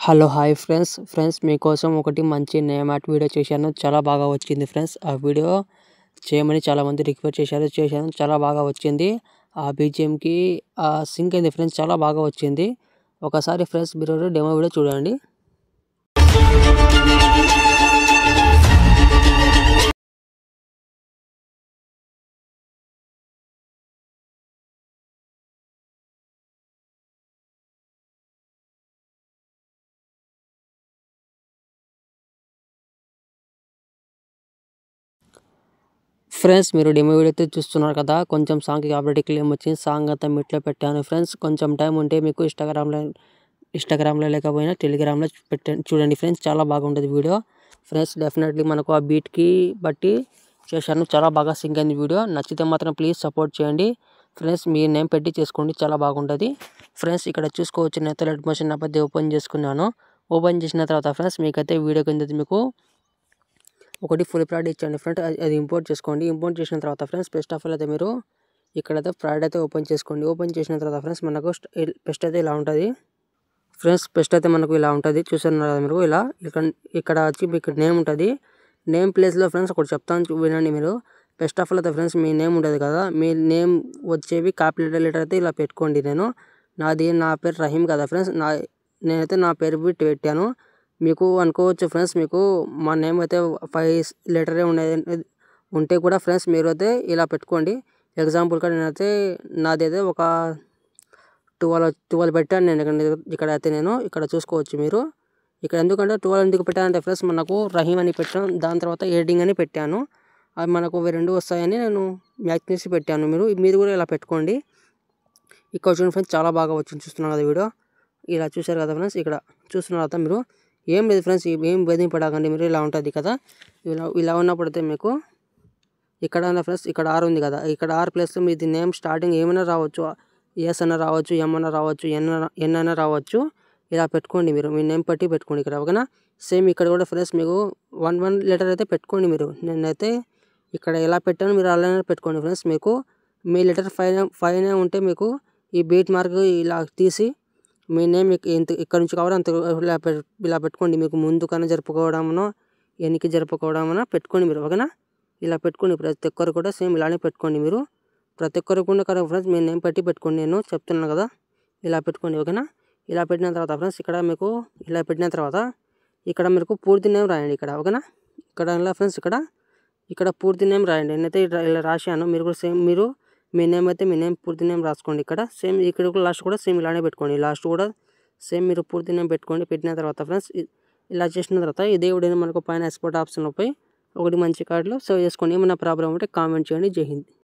Hello hi friends మీకోసం ఒకటి మంచి నేమ్ ఆర్ట్ వీడియో చేశాను. చాలా బాగా వచ్చింది ఫ్రెండ్స్. ఆ వీడియో చేయమని చాలామంది రిక్వెస్ట్ చేశాను. చాలా బాగా వచ్చింది. ఆ బీజిఎంకి సింక్ అయింది ఫ్రెండ్స్. చాలా బాగా వచ్చింది. ఒకసారి ఫ్రెండ్స్ మీరు డెమో వీడియో చూడండి. ఫ్రెండ్స్ మీరు డెమో వీడియో అయితే చూస్తున్నారు కదా. కొంచెం సాంగ్కి కాబట్టి క్లెయిమ్ వచ్చింది. సాంగ్ అంతా మిట్లో పెట్టాను ఫ్రెండ్స్. కొంచెం టైం ఉంటే మీకు ఇన్స్టాగ్రామ్లో లేకపోయినా టెలిగ్రామ్లో చూడండి ఫ్రెండ్స్. చాలా బాగుంటుంది వీడియో ఫ్రెండ్స్. డెఫినెట్లీ మనకు ఆ బీట్కి బట్టి చేశాను. చాలా బాగా సింక్ అయింది వీడియో. నచ్చితే మాత్రం ప్లీజ్ సపోర్ట్ చేయండి ఫ్రెండ్స్. మీ నేమ్ పెట్టి చేసుకోండి, చాలా బాగుంటుంది ఫ్రెండ్స్. ఇక్కడ చూసుకోవచ్చు, నేనైతే లెట్ మోషన్ యాప్ అయితే ఓపెన్ చేసుకున్నాను. ఓపెన్ చేసిన తర్వాత ఫ్రెండ్స్ మీకైతే వీడియో కింద మీకు ఒకటి ఫుల్ ప్రోడక్ట్ ఇచ్చాను ఫ్రెండ్. అది ఇంపోర్ట్ చేసుకోండి. ఇంపోర్ట్ చేసిన తర్వాత ఫ్రెండ్స్ ఫస్ట్ ఆఫ్ ఆల్ అయితే మీరు ఇక్కడైతే ప్రోడక్ట్ అయితే ఓపెన్ చేసుకోండి. ఓపెన్ చేసిన తర్వాత ఫ్రెండ్స్ మనకు పెస్ట్ అయితే ఇలా ఉంటుంది ఫ్రెండ్స్. పెస్ట్ అయితే మనకు ఇలా ఉంటుంది, చూస్తున్నారు కదా మీరు. ఇలా ఇక్కడ వచ్చి మీకు నేమ్ ఉంటుంది. నేమ్ ప్లేస్లో ఫ్రెండ్స్ ఒకటి చెప్తాను వినండి మీరు. ఫస్ట్ ఆఫ్ ఆల్ అయితే ఫ్రెండ్స్ మీ నేమ్ ఉంటుంది కదా, మీ నేమ్ వచ్చేవి క్యాపిటల్ లెటర్ అయితే ఇలా పెట్టుకోండి. నా పేరు రహీం కదా ఫ్రెండ్స్. నేనైతే నా పేరు పెట్టాను. మీకు అనుకోవచ్చు ఫ్రెండ్స్, మీకు మా నేమ్ అయితే 5 లెటరే ఉంటే కూడా ఫ్రెండ్స్ మీరు అయితే ఇలా పెట్టుకోండి. ఎగ్జాంపుల్గా నేనైతే నాదైతే ఒక 12 పెట్టాను నేను. ఇక్కడ చూసుకోవచ్చు మీరు. ఇక్కడ ఎందుకంటే 12 ఎందుకు పెట్టానంటే ఫ్రెండ్స్ మనకు రహీం అని పెట్టాను, దాని తర్వాత ఎడిటింగ్ అని పెట్టాను. అవి మనకు 2 వస్తాయని నేను మ్యాచ్ చేసి పెట్టాను. మీరు కూడా ఇలా పెట్టుకోండి. ఇక్కడ చూడండి ఫ్రెండ్స్, చాలా బాగా వచ్చింది. చూస్తున్నారు కదా వీడియో. ఇలా చూశారు కదా ఫ్రెండ్స్. ఇక్కడ చూస్తున్నారు కదా మీరు. ఏం లేదు ఫ్రెండ్స్, ఏం పడకండి మీరు. ఇలా ఉంటుంది కదా. ఇలా ఉన్నప్పుడు అయితే మీకు ఇక్కడ ఫ్రెండ్స్ ఇక్కడ ఆర్ ఉంది కదా, ఇక్కడ ఆర్ ప్లేస్లో మీది నేమ్ స్టార్టింగ్ ఏమైనా రావచ్చు. ఎస్ అన్న రావచ్చు, ఎం అన్న రావచ్చు, ఎన్ అన్న రావచ్చు. ఇలా పెట్టుకోండి మీరు. మీ నేమ్ పట్టి పెట్టుకోండి ఇక్కడ. ఓకేనా. సేమ్ ఇక్కడ కూడా ఫ్రెండ్స్ మీకు 1 లెటర్ అయితే పెట్టుకోండి మీరు. నేనైతే ఇక్కడ ఎలా పెట్టాను మీరు అలానే పెట్టుకోండి ఫ్రెండ్స్. మీకు మీ లెటర్ 5 ఉంటే మీకు ఈ బీట్ మార్క్ ఇలా తీసి మీ నేమ్ ఇక్కడ నుంచి కావాలి అంత ఇలా పెట్టుకోండి. మీకు ముందు కన్నా జరుపుకోవడమనో వెనక్కి జరుపుకోవడమనో పెట్టుకోండి మీరు. ఓకేనా. ఇలా పెట్టుకోండి. ప్రతి ఒక్కరు కూడా సేమ్ ఇలానే పెట్టుకోండి మీరు. ప్రతి ఒక్కరు కూడా కదా ఫ్రెండ్స్ మీ నేమ్ పెట్టి పెట్టుకోండి. నేను చెప్తున్నాను కదా, ఇలా పెట్టుకోండి. ఓకేనా. ఇలా పెట్టిన తర్వాత ఫ్రెండ్స్ ఇక్కడ మీకు ఇలా పెట్టిన తర్వాత ఇక్కడ మీకు పూర్తి నేమ్ రాయండి ఇక్కడ. ఓకేనా. ఇక్కడ ఇలా ఫ్రెండ్స్ ఇక్కడ పూర్తి నేమ్ రాయండి. నేనైతే ఇలా రాశాను. మీరు కూడా సేమ్ మీరు మీ నేమ్ అయితే మీ నేమ్ పూర్తి నేమ్ రాసుకోండి ఇక్కడ. సేమ్ ఇక్కడ కూడా లాస్ట్ కూడా సేమ్ ఇలానే పెట్టుకోండి. లాస్ట్ కూడా సేమ్ మీరు పూర్తి నేమ్ పెట్టుకోండి. పెట్టిన తర్వాత ఫ్రెండ్స్ ఇలా చేసిన తర్వాత ఇదే వీడియోని మనకు పైన ఎక్స్పోర్ట్ ఆప్షన్ పై ఒకటి మంచి కార్డులో సేవ్ చేసుకోండి. ఏమైనా ప్రాబ్లం ఉంటే కామెంట్ చేయండి. జై హింద్.